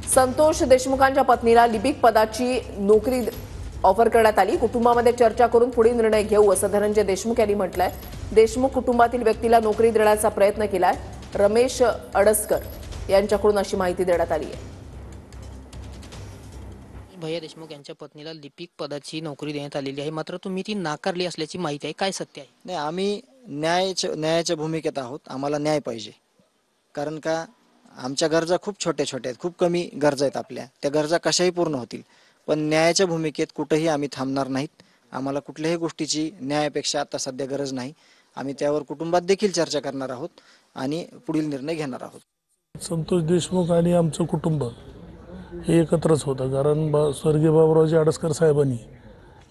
संतोष देशमुखांच्या पत्नीला लिपिक पदाची नोकरी ऑफर करण्यात आली। कुटुंबामध्ये चर्चा करून पुढील निर्णय घेऊ असं धनंजय देशमुख यांनी म्हटलंय। देशमुख कुटुंबातील व्यक्तीला नोकरी देण्याचा प्रयत्न केलाय। रमेश अडसकर यांच्याकडून अशी माहिती देण्यात आली आहे। भैया देशमुख यांच्या पत्नीला लिपिक पदाची नोकरी देण्यात आलेली आहे, मात्र तुम्ही ती नाकारली असल्याची माहिती आहे, काय सत्य आहे? नाही, आम्ही न्यायाच्या भूमिकेत आहोत। आम्हाला न्याय पाहिजे, कारण का आमच्या गरजा खूप छोट्या छोट्या आहेत, खूप कमी गरजा आहेत आपल्या, त्या गरजा कशाही पूर्ण होतील, पण न्यायाच्या भूमिकेत कुठेही आम्ही थांबणार नाहीत। आम्हाला कुठल्याही गोष्टीची न्यायापेक्षा आता सध्या गरज नाही। आम्ही त्यावर कुटुंबात देखील चर्चा करणार आहोत आणि पुढील निर्णय घेणार आहोत। संतोष देशमुख आणि आमचं कुटुंब हे एकत्रच होतं, कारण स्वर्गीय बाबुरावजी अडसकर साहेबांनी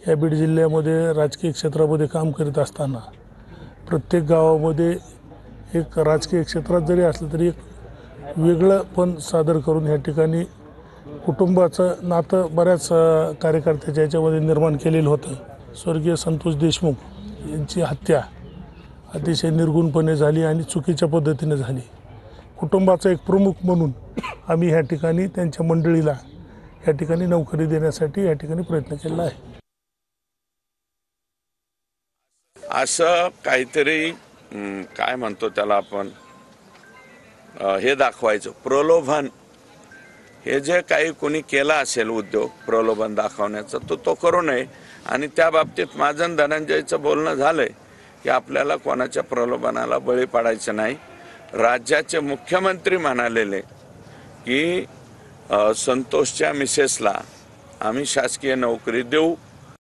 या बीड जिल्ह्यामध्ये राजकीय क्षेत्रामध्ये काम करीत असताना प्रत्येक गावामध्ये एक राजकीय क्षेत्रात जरी असलं तरी एक वेगळं पण सादर करून ह्या ठिकाणी कुटुंबाचं नातं बऱ्याच कार्यकर्त्याच्या याच्यामध्ये निर्माण केलेलं होतं। स्वर्गीय संतोष देशमुख यांची हत्या अतिशय निर्गुणपणे झाली आणि चुकीच्या पद्धतीने झाली। कुटुंबाचा एक प्रमुख म्हणून आम्ही ह्या ठिकाणी त्यांच्या मंडळीला ह्या ठिकाणी नोकरी देण्यासाठी ह्या ठिकाणी प्रयत्न केला आहे। असं काहीतरी काय म्हणतो त्याला आपण, हे दाखवायचं प्रलोभन, हे जे काही कोणी केला असेल उद्योग प्रलोभन दाखवण्याचं तो करू नये। आणि त्या बाबतीत माझं धनंजयचं बोलणं झालंय की आपल्याला कोणाच्या प्रलोभनाला बळी पडायचं नाही। राज्याचे मुख्यमंत्री म्हणालेले की संतोषच्या मिसेसला आम्ही शासकीय नोकरी देऊ